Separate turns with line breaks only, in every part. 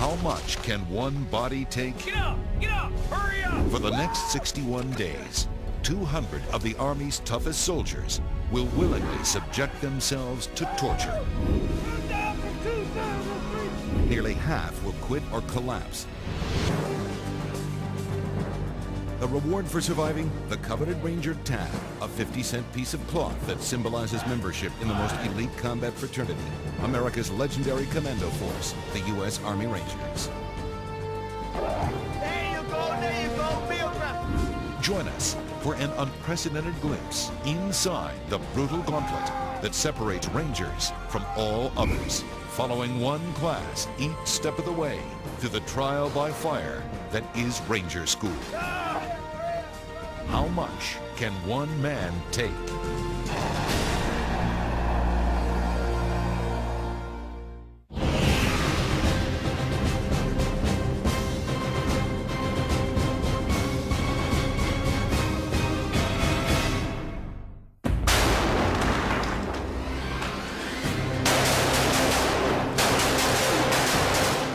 How much can one body take?
Get up! Hurry up!
For the next 61 days, 200 of the Army's toughest soldiers will willingly subject themselves to torture. Nearly half will quit or collapse. The reward for surviving? The coveted Ranger tab, a 50-cent piece of cloth that symbolizes membership in the most elite combat fraternity, America's legendary commando force, the U.S. Army Rangers.
There you go, Bill.
Join us for an unprecedented glimpse inside the brutal gauntlet that separates Rangers from all others, following one class each step of the way through the trial by fire that is Ranger School. How much can one man take?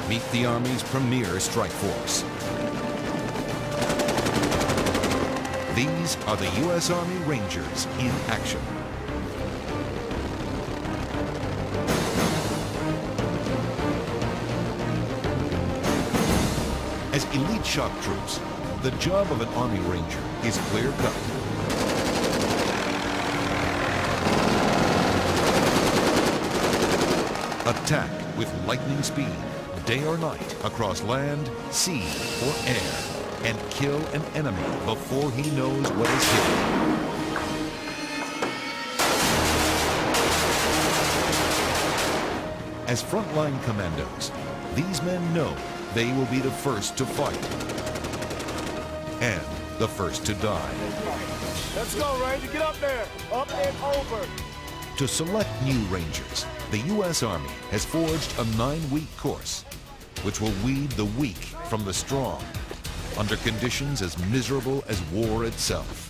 Meet the Army's premier strike force. These are the U.S. Army Rangers in action. As elite shock troops, the job of an Army Ranger is clear-cut. Attack with lightning speed, day or night, across land, sea, or air, and kill an enemy before he knows what is hidden. As frontline commandos, these men know they will be the first to fight and the first to die.
Let's go, Ranger. Get up there. Up and over.
To select new Rangers, the U.S. Army has forged a 9-week course, which will weed the weak from the strong, under conditions as miserable as war itself.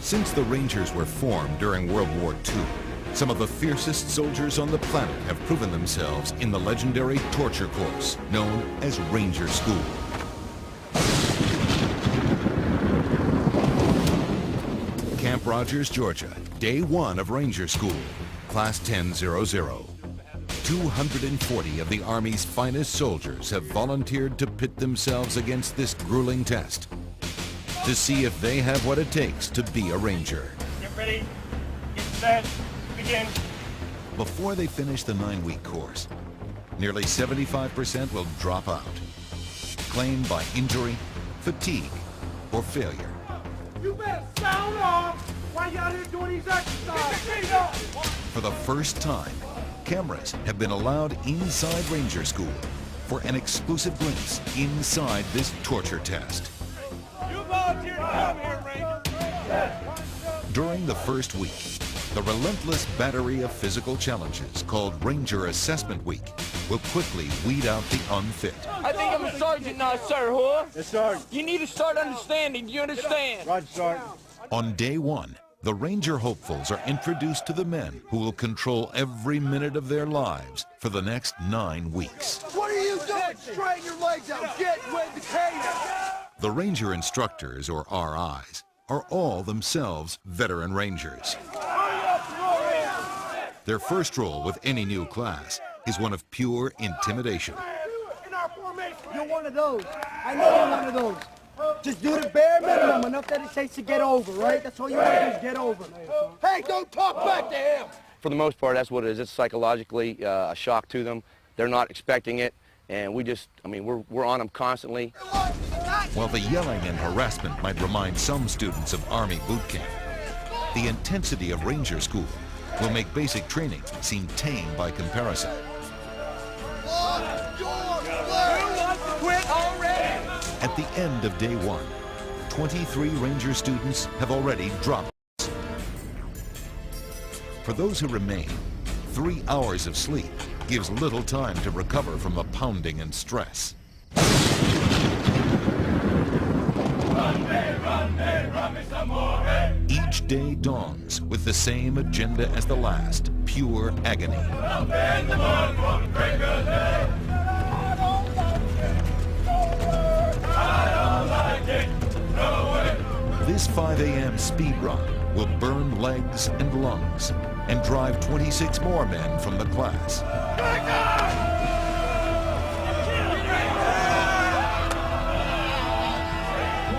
Since the Rangers were formed during World War II, some of the fiercest soldiers on the planet have proven themselves in the legendary torture course known as Ranger School. Camp Rogers, Georgia, day 1 of Ranger School, Class 10-00. 240 of the Army's finest soldiers have volunteered to pit themselves against this grueling test to see if they have what it takes to be a Ranger.
Get ready. Get set. Begin.
Before they finish the 9-week course, nearly 75% will drop out, claimed by injury, fatigue, or failure.
You better sound off while you're out here doing these exercises.
For the first time, cameras have been allowed inside Ranger School for an exclusive glimpse inside this torture test.
You volunteered to come here, Ranger.
During the first week, the relentless battery of physical challenges called Ranger Assessment Week will quickly weed out the unfit.
I think I'm a sergeant now, sir, huh?
Yes, Sergeant.
You need to start understanding. Do you understand?
Roger, Sergeant.
On day 1, the Ranger hopefuls are introduced to the men who will control every minute of their lives for the next 9 weeks.
What are you doing? Straighten your legs out. Get with the cadence.
The Ranger instructors, or RIs, are all themselves veteran Rangers. Their first role with any new class is one of pure intimidation.
You're one of those. I know you're one of those. Just do the bare minimum, enough that it takes to get over, right? That's all you want to do is get over.
Hey, don't talk back to him.
For the most part, that's what it is. It's psychologically a shock to them. They're not expecting it, and we're on them constantly.
While the yelling and harassment might remind some students of Army boot camp, the intensity of Ranger School will make basic training seem tame by comparison.
Quit already.
At the end of day 1, 23 Ranger students have already dropped. For those who remain, 3 hours of sleep gives little time to recover from the pounding and stress.
Run me some more, hey.
Each Each day dawns with the same agenda as the last, pure agony. This 5 a.m. speed run will burn legs and lungs and drive 26 more men from the class.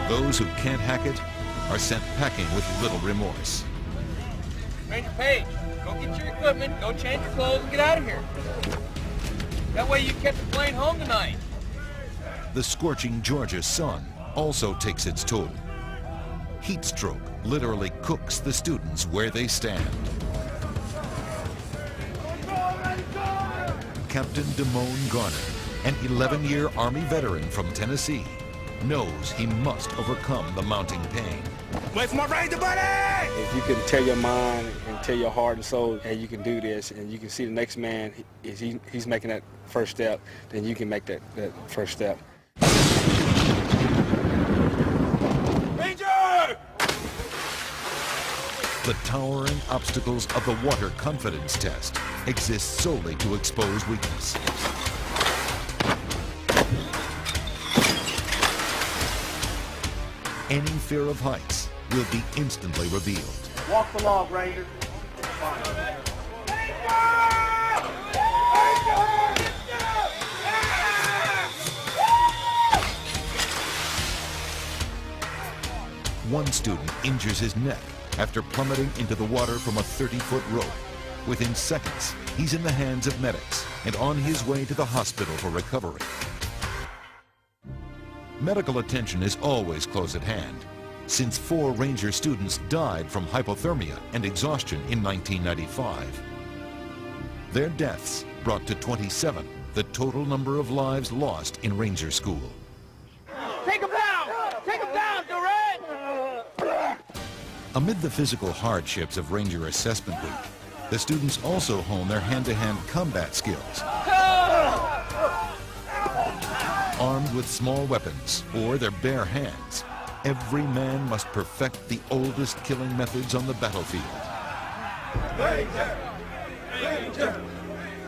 Those who can't hack it are sent packing with little remorse.
Ranger Page, go get your equipment, go change your clothes, and get out of here. That way you kept the plane home tonight.
The scorching Georgia sun also takes its toll. Heat stroke literally cooks the students where they stand. Captain Damone Garner, an 11-year Army veteran from Tennessee, knows he must overcome the mounting pain.
Wait for my Ranger buddy!
If you can tell your mind and tell your heart and soul, hey, you can do this, and you can see the next man, he's making that first step, then you can make that first step.
Ranger!
The towering obstacles of the water confidence test exist solely to expose weakness. Any fear of heights will be instantly revealed.
Walk the log, Ranger.
One student injures his neck after plummeting into the water from a 30-foot rope. Within seconds, he's in the hands of medics and on his way to the hospital for recovery. Medical attention is always close at hand, since 4 Ranger students died from hypothermia and exhaustion in 1995. Their deaths brought to 27 the total number of lives lost in Ranger School.
Take him down! Take him down, Durant!
Amid the physical hardships of Ranger Assessment Week, the students also hone their hand-to-hand combat skills. Armed with small weapons or their bare hands, every man must perfect the oldest killing methods on the battlefield.
Ranger! Ranger!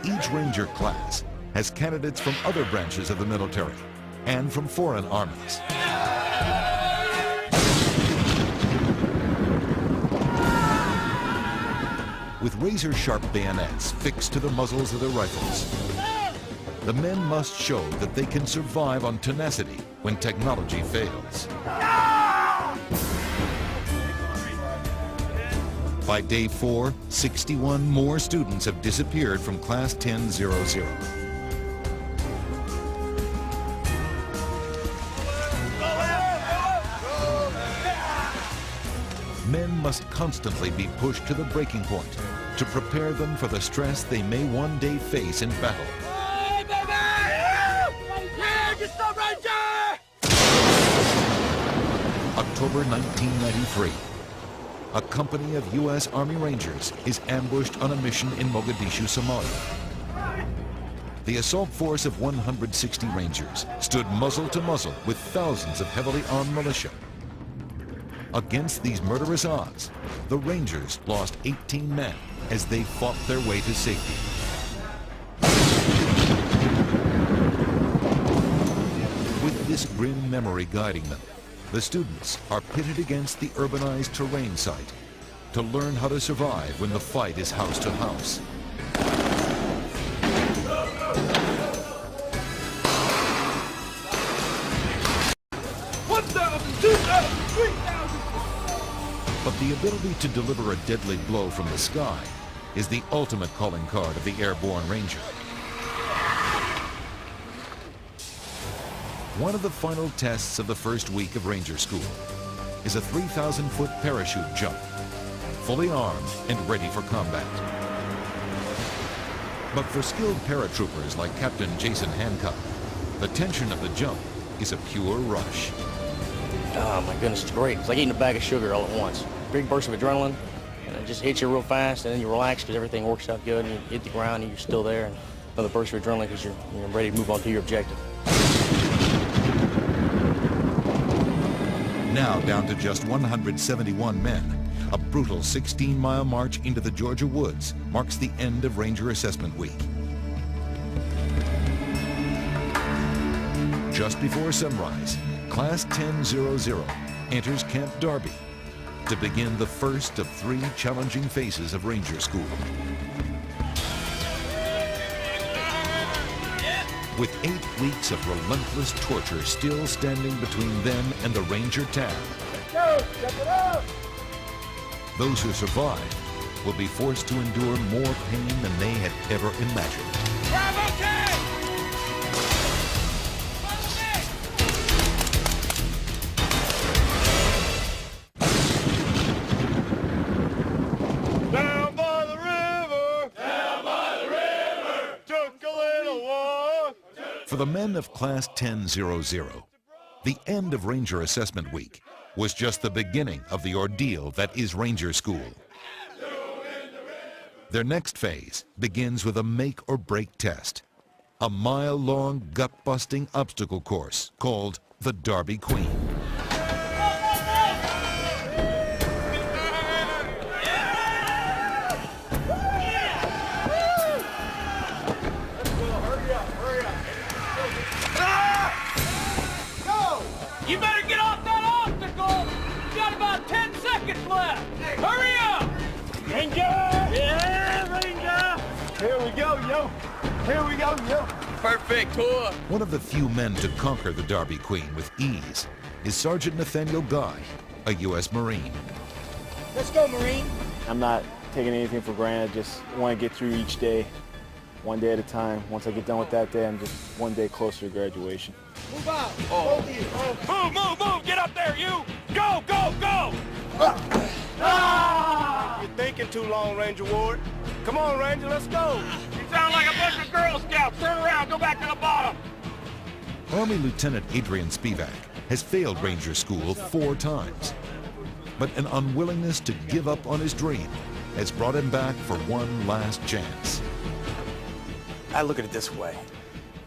Each Ranger class has candidates from other branches of the military and from foreign armies. With razor-sharp bayonets fixed to the muzzles of their rifles, the men must show that they can survive on tenacity when technology fails. By day 4, 61 more students have disappeared from Class 10-00. Men must constantly be pushed to the breaking point to prepare them for the stress they may one day face in battle.
Hey, baby! Yeah, get some Ranger!
October 1993. A company of U.S. Army Rangers is ambushed on a mission in Mogadishu, Somalia. The assault force of 160 Rangers stood muzzle to muzzle with thousands of heavily armed militia. Against these murderous odds, the Rangers lost 18 men as they fought their way to safety. With this grim memory guiding them, the students are pitted against the urbanized terrain site to learn how to survive when the fight is house to house. But the ability to deliver a deadly blow from the sky is the ultimate calling card of the airborne Ranger. One of the final tests of the first week of Ranger School is a 3,000-foot parachute jump, fully armed and ready for combat. But for skilled paratroopers like Captain Jason Hancock, the tension of the jump is a pure rush.
Oh my goodness, it's great. It's like eating a bag of sugar all at once. Big burst of adrenaline, and it just hits you real fast, and then you relax because everything works out good, and you hit the ground and you're still there, and another burst of adrenaline because you're ready to move on to your objective.
Now down to just 171 men, A brutal 16-mile march into the Georgia woods marks the end of Ranger Assessment Week. Just before sunrise, Class 1000 enters Camp Darby to begin the first of 3 challenging phases of Ranger School. With 8 weeks of relentless torture still standing between them and the Ranger tab, those who survive will be forced to endure more pain than they had ever imagined.
Bravo team!
Down by the river. Down by the river. Took a little walk.
For the men of Class 1000, the end of Ranger Assessment Week was just the beginning of the ordeal that is Ranger School. Their next phase begins with a make-or-break test, a mile-long, gut-busting obstacle course called the Darby Queen.
You better get off that obstacle! You got about 10 seconds left! Hurry up!
Ranger! Yeah, Ranger! Here we go, yo. Here we go, yo.
Perfect tour.
One of the few men to conquer the Darby Queen with ease is Sergeant Nathaniel Guy, a U.S. Marine.
Let's go, Marine.
I'm not taking anything for granted. Just want to get through each day, one day at a time. Once I get done with that day, I'm just one day closer to graduation.
Move out.
Oh. Move! Get up there, you! Go!
You're thinking too long, Ranger Ward. Come on, Ranger, let's go.
You sound like a bunch of Girl Scouts. Turn around, go back to the bottom.
Army Lieutenant Adrian Spivak has failed Ranger School 4 times, but an unwillingness to give up on his dream has brought him back for one last chance.
I look at it this way.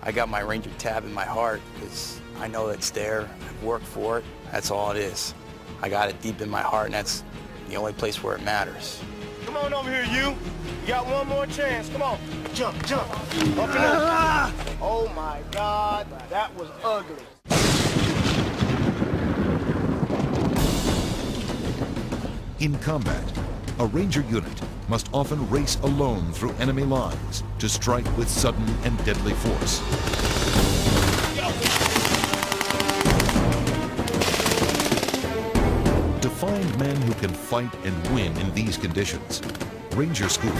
I got my Ranger tab in my heart because I know it's there. I've worked for it. That's all it is. I got it deep in my heart, and that's the only place where it matters.
Come on over here, you. You got one more chance. Come on. Jump. Up and up. Oh, my God. That was ugly.
In combat, a Ranger unit must often race alone through enemy lines to strike with sudden and deadly force. To find men who can fight and win in these conditions, Ranger School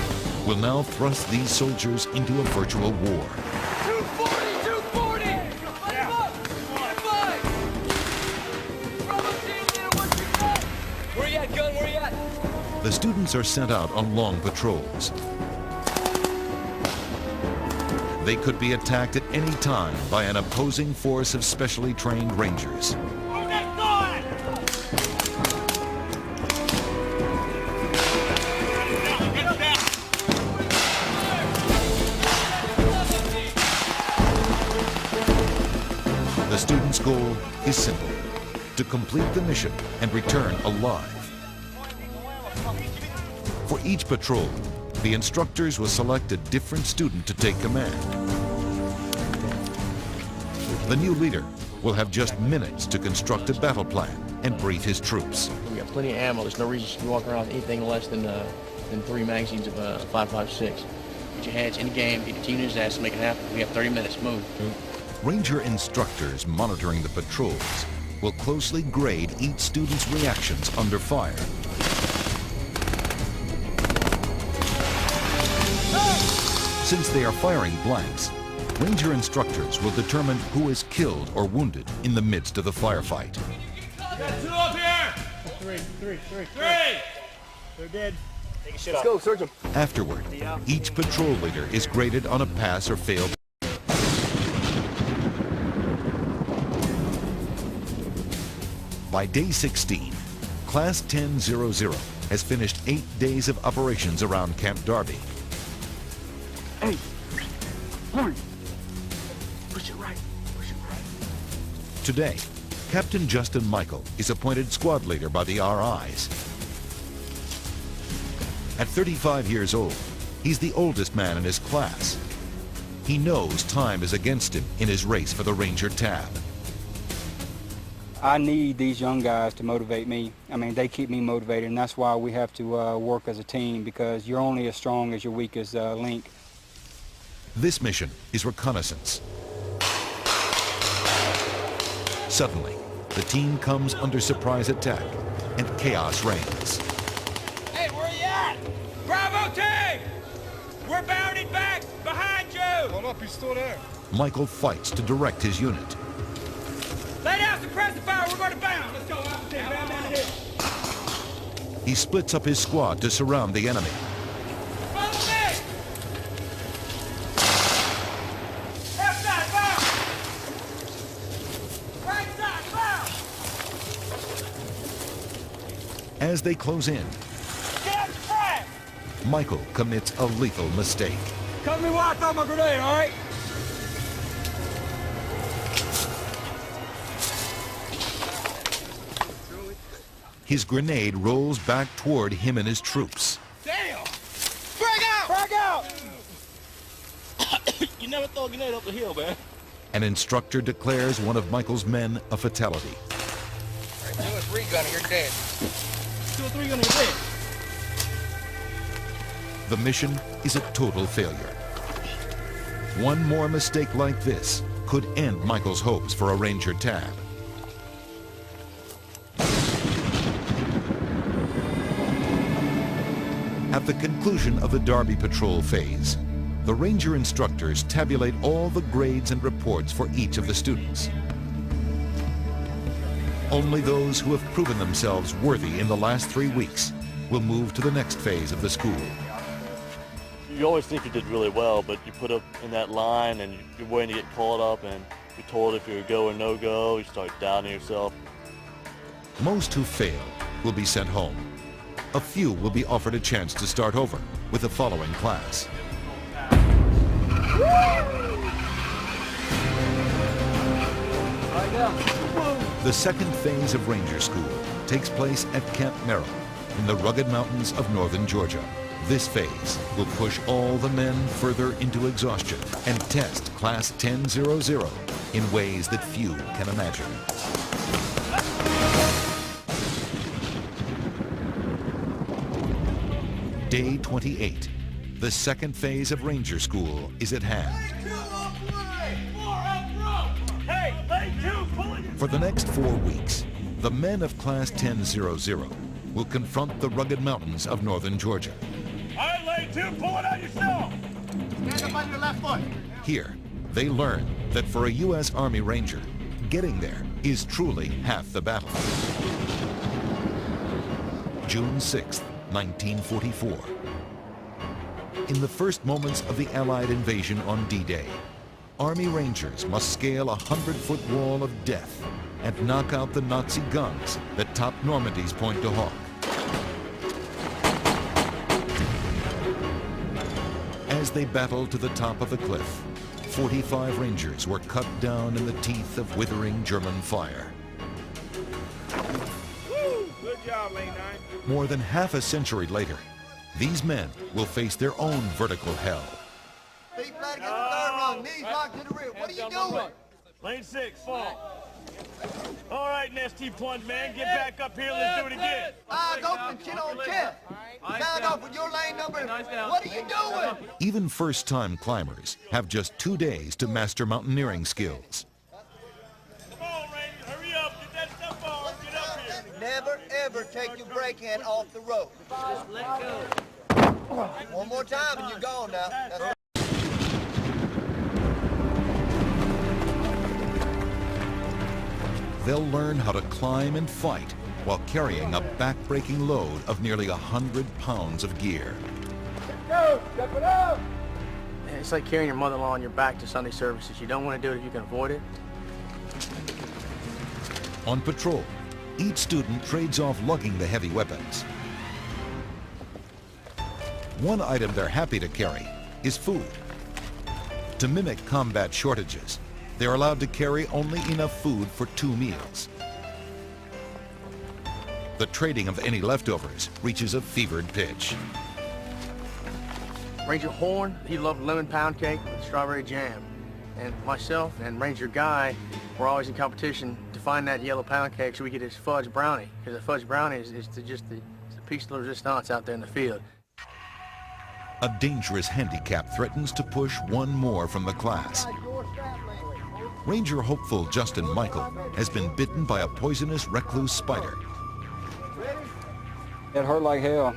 will now thrust these soldiers into a virtual war.
240! Where you at, gun? Where you at?
The students are sent out on long patrols. They could be attacked at any time by an opposing force of specially trained Rangers. The students' goal is simple: to complete the mission and return alive. For each patrol, the instructors will select a different student to take command. The new leader will have just minutes to construct a battle plan and brief his troops.
We got plenty of ammo. There's no reason you should be walking around with anything less than 3 magazines of 5.56. Get your hands in the game, get your team in his ass, make it happen. We have 30 minutes. Move.
Ranger instructors monitoring the patrols will closely grade each student's reactions under fire. Since they are firing blanks, Ranger instructors will determine who is killed or wounded in the midst of the firefight.
Got 2 up here!
3.
3!
They're dead.
Take a shit off. Let's go, search them.
Afterward, each patrol leader is graded on a pass or fail. By day 16, Class 1000 has finished 8 days of operations around Camp Darby.
Hey, hurry. Push it right.
Today, Captain Justin Michael is appointed squad leader by the RIs. At 35 years old, he's the oldest man in his class. He knows time is against him in his race for the Ranger tab.
I need these young guys to motivate me. I mean, they keep me motivated, and that's why we have to work as a team, because you're only as strong as your weakest link.
This mission is reconnaissance. Suddenly, the team comes under surprise attack, and chaos reigns.
Hey, where you at? Bravo team! We're bounding back behind you!
Hold up, he's still there.
Michael fights to direct his unit.
Lay down suppressive fire, we're going to bound! Let's go, out there, bound down the hill.
He splits up his squad to surround the enemy.
Follow me! Left side, bound! Right side, bound!
As they close in,
Get out the front!
Michael commits a lethal mistake.
Cover me while I throw my grenade, all right?
His grenade rolls back toward him and his troops.
Damn! Frag out! Frag out! You never throw a grenade up the hill, man.
An instructor declares one of Michael's men a fatality.
All right, 2 or 3 gunner, you're dead. 2 or 3 gunner, you're dead.
The mission is a total failure. One more mistake like this could end Michael's hopes for a Ranger tab. At the conclusion of the Darby Patrol phase, the Ranger instructors tabulate all the grades and reports for each of the students. Only those who have proven themselves worthy in the last 3 weeks will move to the next phase of the school.
You always think you did really well, but you put up in that line and you're waiting to get called up, and you're told if you're go or no go, you start doubting yourself.
Most who fail will be sent home. A few will be offered a chance to start over with the following class. The second phase of Ranger School takes place at Camp Merrill in the rugged mountains of northern Georgia. This phase will push all the men further into exhaustion and test Class 10-0-0 in ways that few can imagine. Day 28. The second phase of Ranger School is at hand. For the next 4 weeks, the men of Class 10-0-0 will confront the rugged mountains of northern Georgia.
All right, lane 2, pull it out yourself!
Stand up on your left foot.
Here, they learn that for a U.S. Army Ranger, getting there is truly half the battle. June 6, 1944. In the first moments of the Allied invasion on D-Day, Army Rangers must scale a 100-foot wall of death and knock out the Nazi guns that topped Normandy's Pointe du Hoc. As they battled to the top of the cliff, 45 Rangers were cut down in the teeth of withering German fire.
Woo! Good job, lane 9.
More than half a century later, these men will face their own vertical hell.
Feet flat against the third rung, knees locked to the rear. What are you doing?
Lane 6, fall. All right, nasty plunge, man. Get back up here. Let's do it again.
Eyes open, chin on chest. Sound off with your lane number. What are you doing?
Even first-time climbers have just 2 days to master mountaineering skills.
Come on, Ranger. Hurry up. Get that stuff on. Get up here.
Never, ever take your brake hand off the rope.
Just let go.
One more time and you're gone now. That's
They'll learn how to climb and fight while carrying a back-breaking load of nearly 100 pounds of gear.
go, step it up.
It's like carrying your mother-in-law on your back to Sunday services. You don't want to do it if you can avoid it.
On patrol, each student trades off lugging the heavy weapons. One item they're happy to carry is food. To mimic combat shortages, they're allowed to carry only enough food for 2 meals. The trading of any leftovers reaches a fevered pitch.
Ranger Horn, he loved lemon pound cake with strawberry jam. And myself and Ranger Guy were always in competition to find that yellow pound cake so we get his fudge brownie. Because the fudge brownie is just the piece de resistance out there in the field.
A dangerous handicap threatens to push one more from the class. Ranger hopeful Justin Michael has been bitten by a poisonous recluse spider.
It hurt like hell.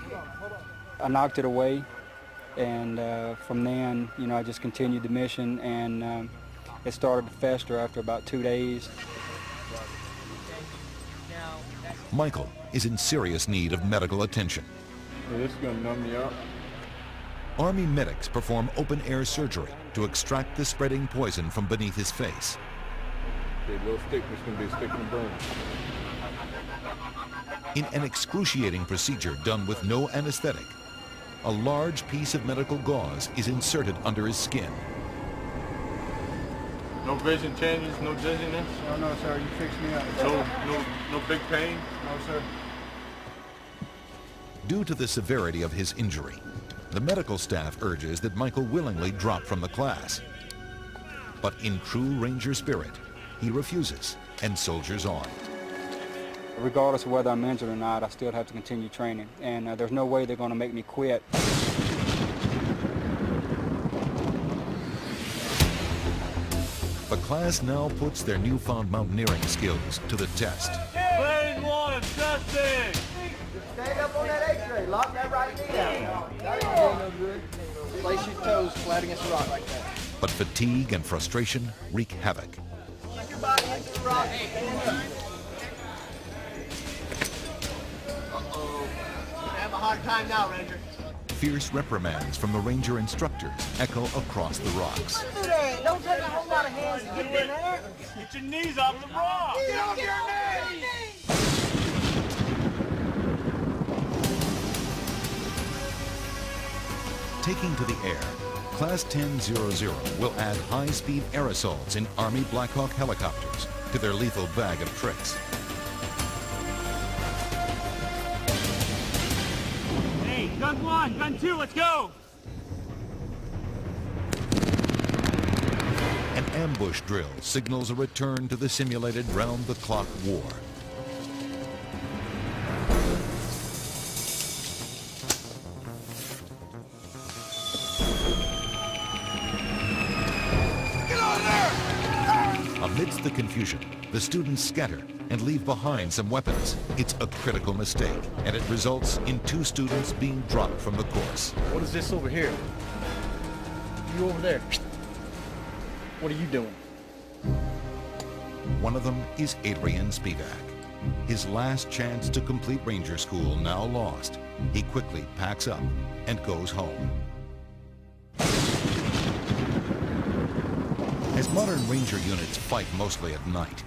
I knocked it away, and from then, you know, I just continued the mission, and it started to fester after about 2 days.
Michael is in serious need of medical attention.
This is going to numb you up.
Army medics perform open-air surgery to extract the spreading poison from beneath his face.
Okay, little stick, it's going to be a stick and burn.
In an excruciating procedure done with no anesthetic, a large piece of medical gauze is inserted under his skin.
No vision changes, no dizziness?
Oh, no, sir. You fixed me up.
No big pain?
No, sir.
Due to the severity of his injury, the medical staff urges that Michael willingly drop from the class. But in true Ranger spirit, he refuses and soldiers on.
Regardless of whether I'm injured or not, I still have to continue training, and there's no way they're going to make me quit.
The class now puts their newfound mountaineering skills to the test.
Phase 1, testing!
Stand up on that X-ray. Lock that right knee out. That ain't no good. Place your toes flat against the rock like that.
But fatigue and frustration wreak havoc.
Keep your body against the rock. Stand up. Uh-oh. Have a hard time now, Ranger.
Fierce reprimands from the Ranger instructors echo across the rocks.
Don't do that. Don't take a whole lot of hands to get in there.
Get your knees off the rock!
Get off your knees!
Taking to the air, Class 10-00 will add high-speed air assaults in Army Black Hawk helicopters to their lethal bag of tricks.
Hey, gun 1, gun 2, let's go!
An ambush drill signals a return to the simulated round-the-clock war. Amidst the confusion, the students scatter and leave behind some weapons. It's a critical mistake, and it results in 2 students being dropped from the course.
What is this over here? You over there. What are you doing?
One of them is Adrian Spivak. His last chance to complete Ranger School now lost. He quickly packs up and goes home. As modern Ranger units fight mostly at night,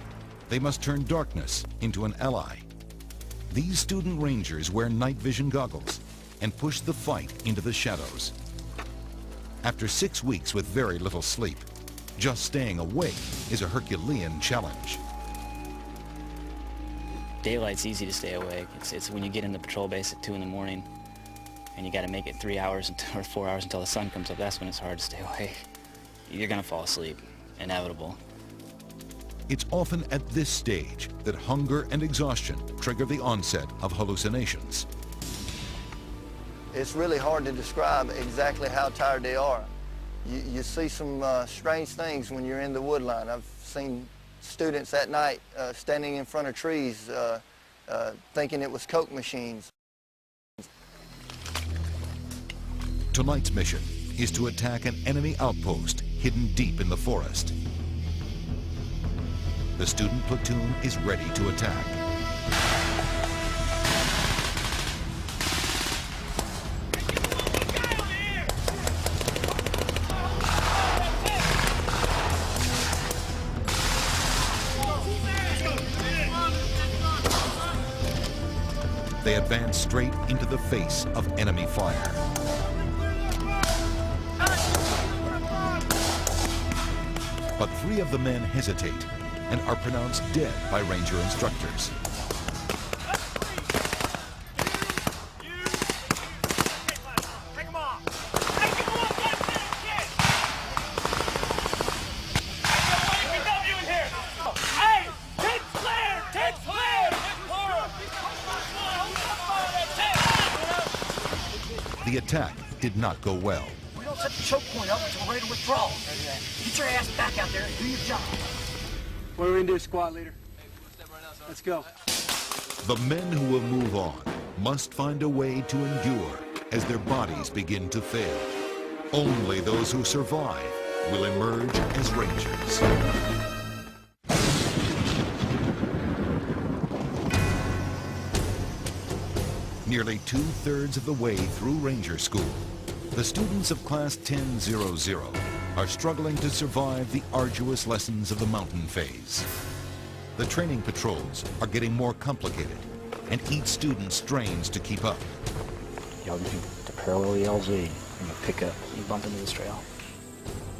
they must turn darkness into an ally. These student Rangers wear night vision goggles and push the fight into the shadows. After 6 weeks with very little sleep, just staying awake is a Herculean challenge.
Daylight's easy to stay awake. It's when you get into patrol base at 2 in the morning and you got to make it 3 hours or 4 hours until the sun comes up. That's when it's hard to stay awake. You're gonna fall asleep. Inevitable.
It's often at this stage that hunger and exhaustion trigger the onset of hallucinations.
It's really hard to describe exactly how tired they are. You see some strange things when you're in the wood line. I've seen students at night standing in front of trees thinking it was Coke machines.
Tonight's mission is to attack an enemy outpost hidden deep in the forest. The student platoon is ready to attack. They advance straight into the face of enemy fire. But 3 of the men hesitate and are pronounced dead by Ranger instructors.
Take them off! Take them off!
The attack did not go well.
We don't set the choke point up until we're ready to withdraw. Get your ass back out there and do your job.
What are we gonna do, squad leader? Let's go.
The men who will move on must find a way to endure as their bodies begin to fail. Only those who survive will emerge as Rangers. Nearly 2/3 of the way through Ranger School, the students of Class 10-00 are struggling to survive the arduous lessons of the mountain phase. The training patrols are getting more complicated, and each student strains to keep up.
Y'all need to parallel the LZ and pick up. You bump into this trail.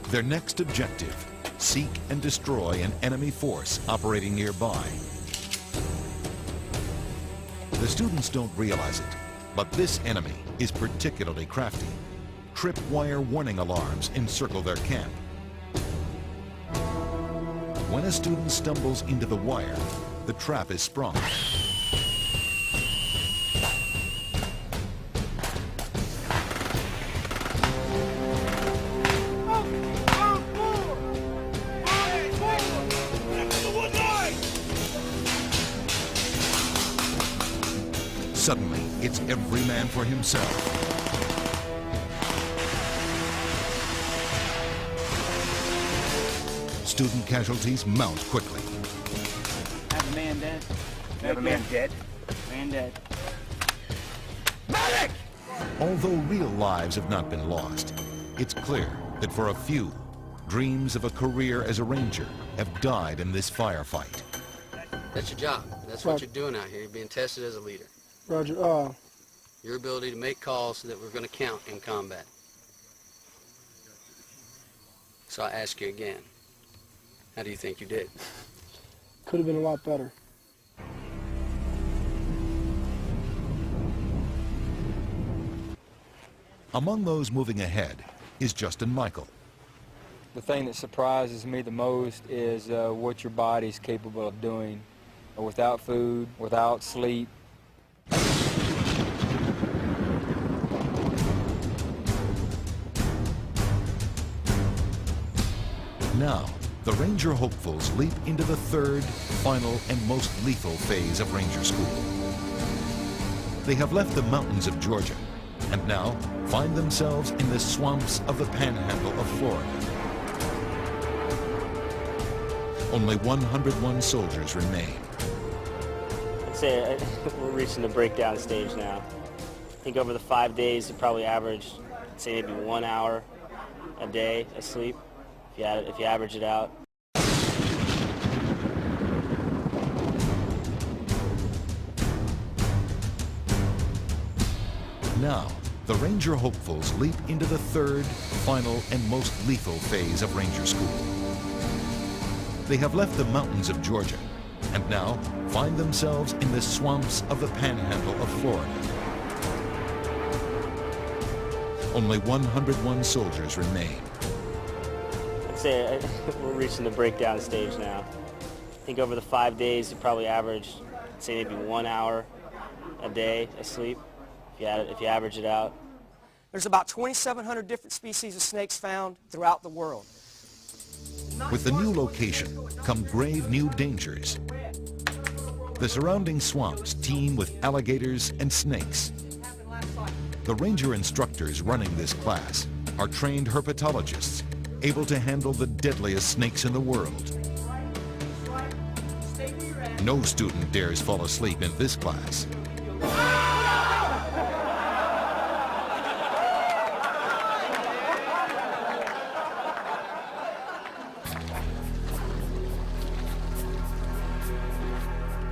Their next objective, seek and destroy an enemy force operating nearby. The students don't realize it, but this enemy is particularly crafty. Tripwire warning alarms encircle their camp. When a student stumbles into the wire, the trap is sprung. Suddenly, it's every man for himself. Student casualties mount quickly.
Have a man dead.
Have a man dead.
Man dead.
Medic!
Although real lives have not been lost, it's clear that for a few, dreams of a career as a Ranger have died in this firefight.
That's your job. That's what you're doing out here. You're being tested as a leader.
Roger.
Your ability to make calls that we're going to count in combat. So I ask you again, how do you think you did?
Could have been a lot better.
Among those moving ahead is Justin Michael.
The thing that surprises me the most is what your body's capable of doing without food, without sleep.
Now, the Ranger hopefuls leap into the third, final, and most lethal phase of Ranger School. They have left the mountains of Georgia and now find themselves in the swamps of the panhandle of Florida. Only 101 soldiers remain.
I'd say we're reaching the breakdown stage now. I think over the 5 days, it probably averaged, I'd say maybe 1 hour a day of sleep, if you average it out.
Now, the Ranger hopefuls leap into the third, final, and most lethal phase of Ranger School. They have left the mountains of Georgia and now find themselves in the swamps of the panhandle of Florida. Only 101 soldiers remain.
I'd say we're reaching the breakdown stage now. I think over the 5 days, it probably averaged, I'd say maybe 1 hour a day of sleep, if you average it out.
There's about 2,700 different species of snakes found throughout the world.
With the new location come grave new dangers. The surrounding swamps teem with alligators and snakes. The Ranger instructors running this class are trained herpetologists, able to handle the deadliest snakes in the world. No student dares fall asleep in this class.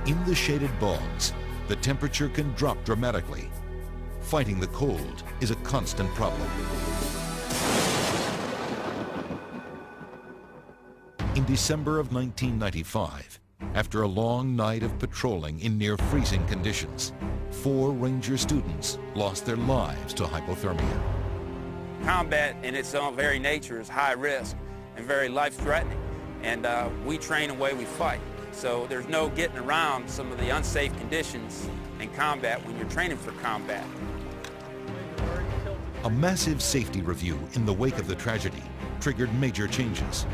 In the shaded bogs, the temperature can drop dramatically. Fighting the cold is a constant problem. In December of 1995, after a long night of patrolling in near freezing conditions, 4 Ranger students lost their lives to hypothermia.
Combat in its own very nature is high risk and very life-threatening, and we train the way we fight. So there's no getting around some of the unsafe conditions in combat when you're training for combat.
A massive safety review in the wake of the tragedy triggered major changes.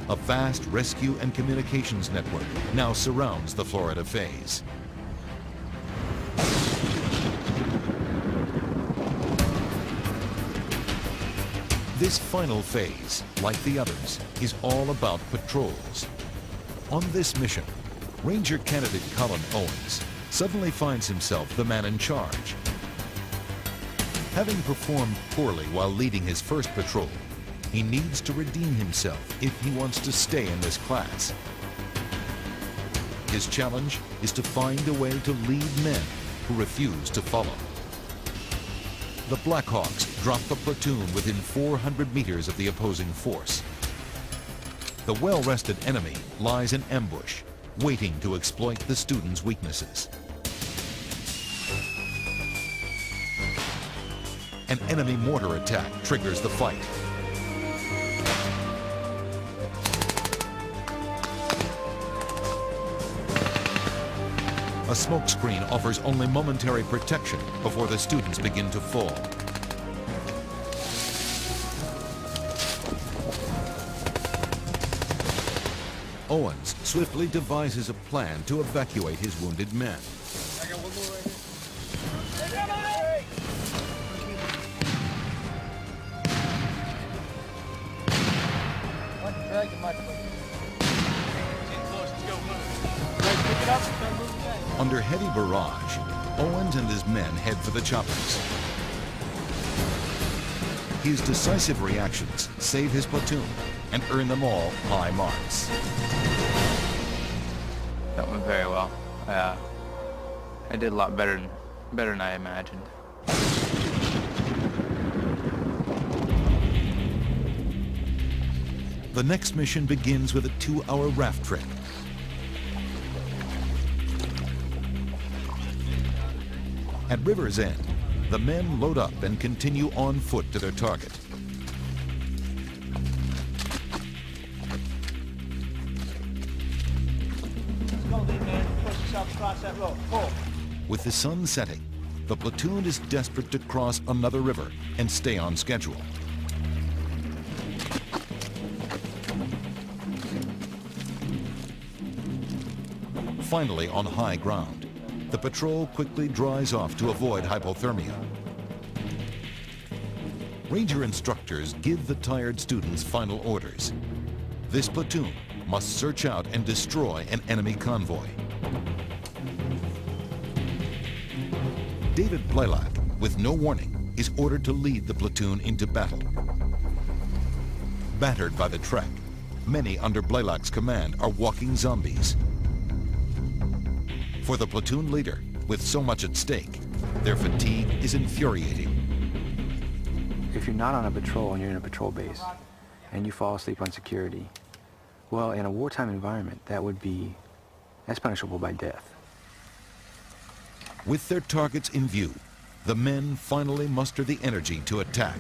A vast rescue and communications network now surrounds the Florida phase. This final phase, like the others, is all about patrols. On this mission, Ranger candidate Colin Owens suddenly finds himself the man in charge. Having performed poorly while leading his first patrol, he needs to redeem himself if he wants to stay in this class. His challenge is to find a way to lead men who refuse to follow. The Blackhawks drop a platoon within 400 meters of the opposing force. The well-rested enemy lies in ambush, waiting to exploit the students' weaknesses. An enemy mortar attack triggers the fight. A smokescreen offers only momentary protection before the students begin to fall. Owens swiftly devises a plan to evacuate his wounded men.
I got one more right here. Drag the microphone. Pick it up and start moving back.
Under heavy barrage, Owens and his men head for the choppers. His decisive reactions save his platoon and earn them all high marks.
That went very well. I did a lot better than I imagined.
The next mission begins with a 2-hour raft trip. At River's End, the men load up and continue on foot to their target. With the sun setting, the platoon is desperate to cross another river and stay on schedule. Finally on high ground, the patrol quickly dries off to avoid hypothermia. Ranger instructors give the tired students final orders. This platoon must search out and destroy an enemy convoy. David Blaylock, with no warning, is ordered to lead the platoon into battle. Battered by the trek, many under Blaylock's command are walking zombies. For the platoon leader, with so much at stake, their fatigue is infuriating.
If you're not on a patrol and you're in a patrol base and you fall asleep on security, well, in a wartime environment, that's punishable by death.
With their targets in view, the men finally muster the energy to attack.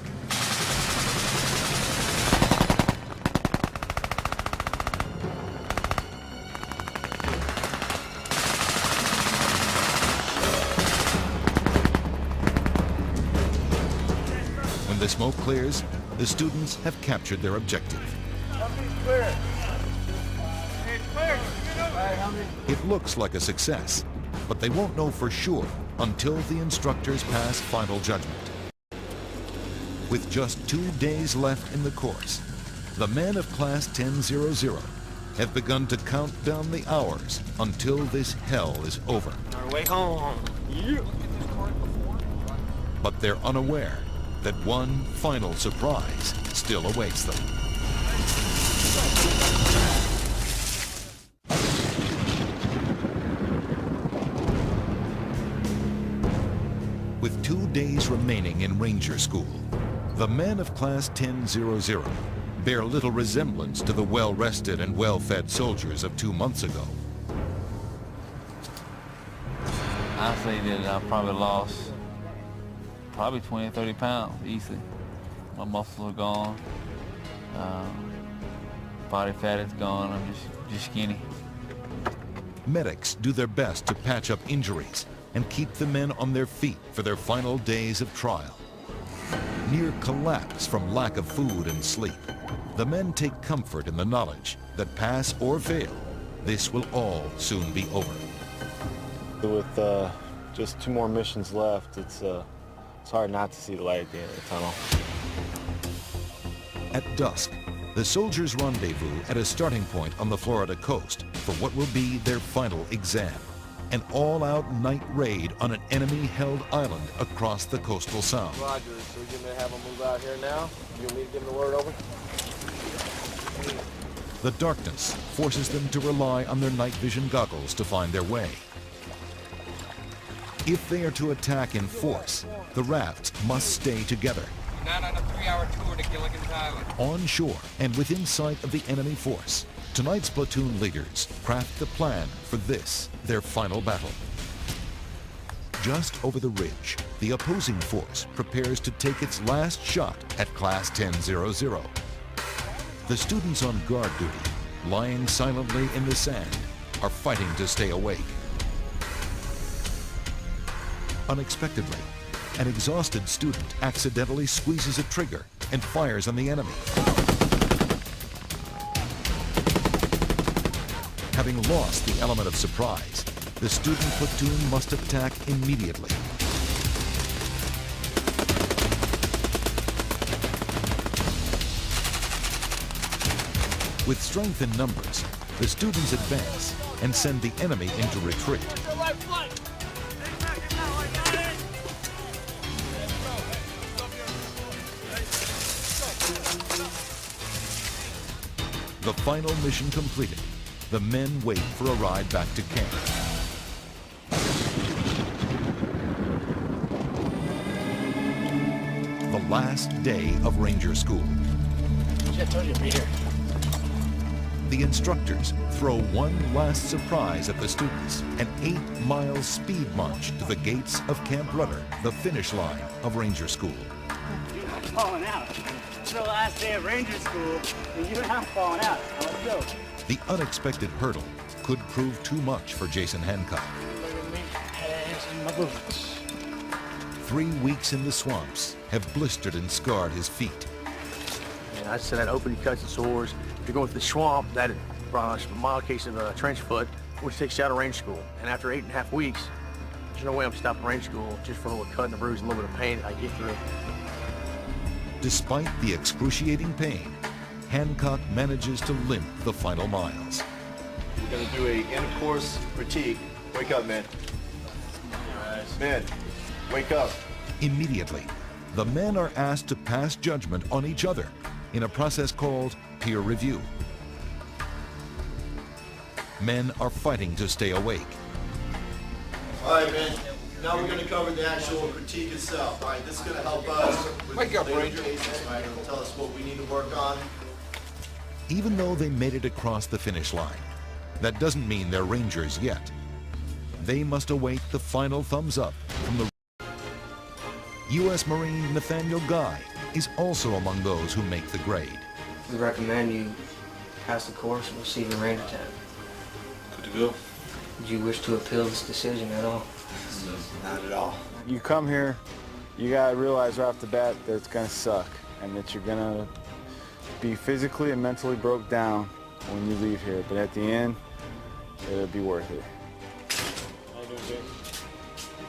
When the smoke clears, the students have captured their objective. It looks like a success, but they won't know for sure until the instructors pass final judgment. With just 2 days left in the course, the men of Class 10-00 have begun to count down the hours until this hell is over.
Our way home. Yeah.
But they're unaware that one final surprise still awaits them. With 2 days remaining in Ranger School, the men of Class 10-00 bear little resemblance to the well-rested and well-fed soldiers of 2 months ago.
I say that I probably lost 20, 30 pounds easily. My muscles are gone. Body fat is gone. I'm just skinny.
Medics do their best to patch up injuries, and keep the men on their feet for their final days of trial. Near collapse from lack of food and sleep, the men take comfort in the knowledge that pass or fail, this will all soon be over.
With just 2 more missions left, it's hard not to see the light at the end of the tunnel.
At dusk, the soldiers rendezvous at a starting point on the Florida coast for what will be their final exam. An all-out night raid on an enemy-held island across the coastal sound.
Roger, so we're going to have them move out here now. You want me to give them the word over?
The darkness forces them to rely on their night vision goggles to find their way. If they are to attack in force, the rafts must stay together.
Not on a 3-hour tour to Gilligan's Island.
On shore and within sight of the enemy force, tonight's platoon leaders craft the plan for this, their final battle. Just over the ridge, the opposing force prepares to take its last shot at Class 10-0-0. The students on guard duty, lying silently in the sand, are fighting to stay awake. Unexpectedly, an exhausted student accidentally squeezes a trigger and fires on the enemy. Having lost the element of surprise, the student platoon must attack immediately. With strength in numbers, the students advance and send the enemy into retreat. The final mission completed, the men wait for a ride back to camp. The last day of Ranger School.
I told you to be here.
The instructors throw one last surprise at the students, an 8-mile speed march to the gates of Camp Rudder, the finish line of Ranger School.
You're not falling out. It's the last day of Ranger School, and you're not falling out. Now let's go.
The unexpected hurdle could prove too much for Jason Hancock. 3 weeks in the swamps have blistered and scarred his feet.
And I said that opening cuts and sores. If you're going through the swamp, that brought us a mild case of trench foot, which takes you out of range school. And after 8.5 weeks, there's no way I'm stopping range school just for a little cut and a bruise and a little bit of pain I get through.
Despite the excruciating pain, Hancock manages to limp the final miles.
We're going to do a end-of-course critique. Wake up, men. Men, wake up.
Immediately, the men are asked to pass judgment on each other in a process called peer review. Men are fighting to stay awake.
All right, man. Now we're going to cover the actual critique itself. All right, this is going to help us with
Wake up,
later
Ranger.
cases, right? It'll tell us what we need to work on.
Even though they made it across the finish line, that doesn't mean they're Rangers yet. They must await the final thumbs up from the U.S. Marine Nathaniel Guy is also among those who make the grade.
We recommend you pass the course and receive your Ranger tab.
Good to go.
Do you wish to appeal this decision at all?
Not at all.
You come here, you gotta realize right off the bat that it's gonna suck and that you're gonna be physically and mentally broke down when you leave here. But at the end, it'll be worth it.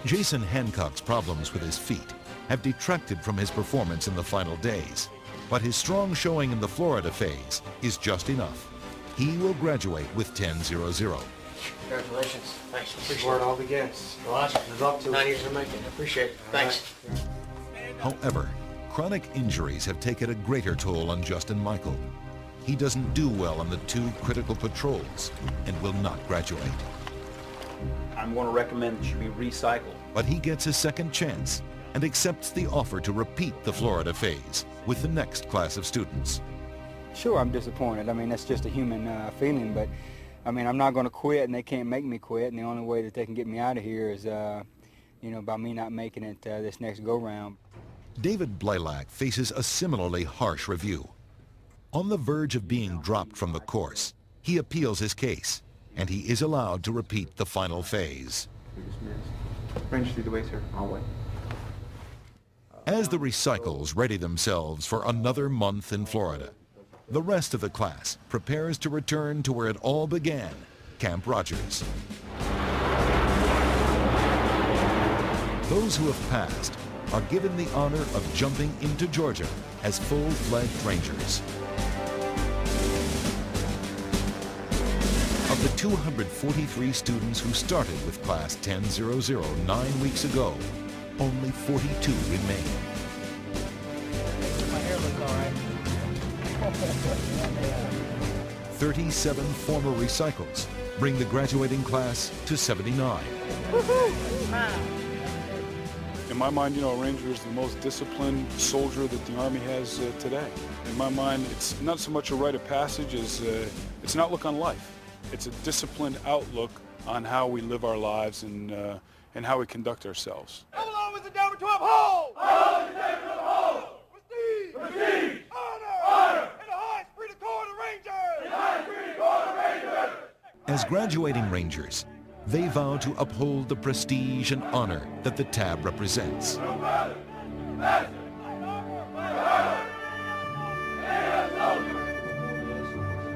Jason Hancock's problems with his feet have detracted from his performance in the final days, but his strong showing in the Florida phase is just enough. He will graduate with 10-0-0.
Congratulations. Thanks. Appreciate it. All begins. Well, that's up to 9 years in the making. Appreciate it. Thanks.
However, chronic injuries have taken a greater toll on Justin Michael. He doesn't do well on the 2 critical patrols and will not graduate.
I'm going to recommend that you be recycled.
But he gets a second chance and accepts the offer to repeat the Florida phase with the next class of students.
Sure, I'm disappointed. I mean, that's just a human feeling, but I mean, I'm not going to quit, and they can't make me quit, and the only way that they can get me out of here is, you know, by me not making it this next go-round.
David Blaylock faces a similarly harsh review. On the verge of being dropped from the course, he appeals his case, and he is allowed to repeat the final phase.
Rangers lead the way, sir. I'll wait.
As the recycles ready themselves for another month in Florida, the rest of the class prepares to return to where it all began, Camp Rogers. Those who have passed are given the honor of jumping into Georgia as full-fledged Rangers. Of the 243 students who started with Class 10-0-0 9 weeks ago, only 42 remain.
My hair looks all right.
37 former recycles bring the graduating class to 79.
In my mind, a Ranger is the most disciplined soldier that the Army has today. In my mind, it's not so much a rite of passage as it's an outlook on life. It's a disciplined outlook on how we live our lives and how we conduct ourselves.
How long is it down to uphold? How long is it down to uphold? Prestige! Honor! And the highest esprit de corps of Rangers! And the highest esprit de corps of Rangers!
As graduating Rangers, they vow to uphold the prestige and honor that the tab represents.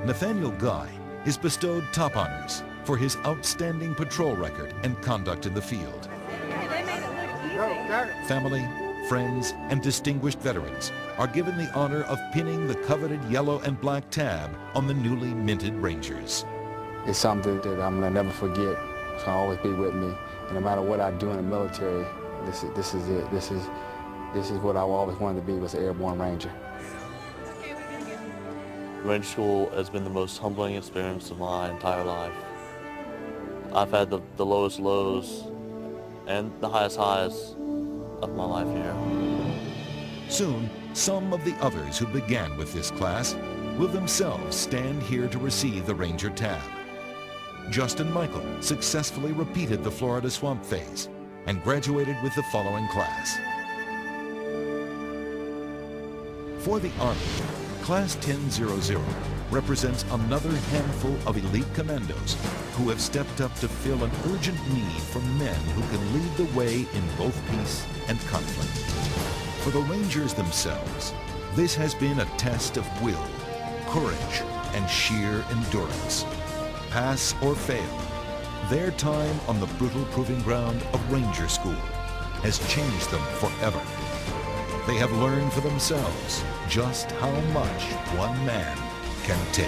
Nathaniel Guy is bestowed top honors for his outstanding patrol record and conduct in the field. Family, friends, and distinguished veterans are given the honor of pinning the coveted yellow and black tab on the newly minted Rangers.
It's something that I'm gonna never forget. It's gonna always be with me. And no matter what I do in the military, this is it. This is what I always wanted to be, was an airborne Ranger.
Ranger School has been the most humbling experience of my entire life. I've had the lowest lows and the highest highs of my life here.
Soon, some of the others who began with this class will themselves stand here to receive the Ranger tab. Justin Michael successfully repeated the Florida swamp phase and graduated with the following class. For the Army, Class 10-0-0 represents another handful of elite commandos who have stepped up to fill an urgent need for men who can lead the way in both peace and conflict. For the Rangers themselves, this has been a test of will, courage, and sheer endurance. Pass or fail, their time on the brutal proving ground of Ranger School has changed them forever. They have learned for themselves just how much one man can take.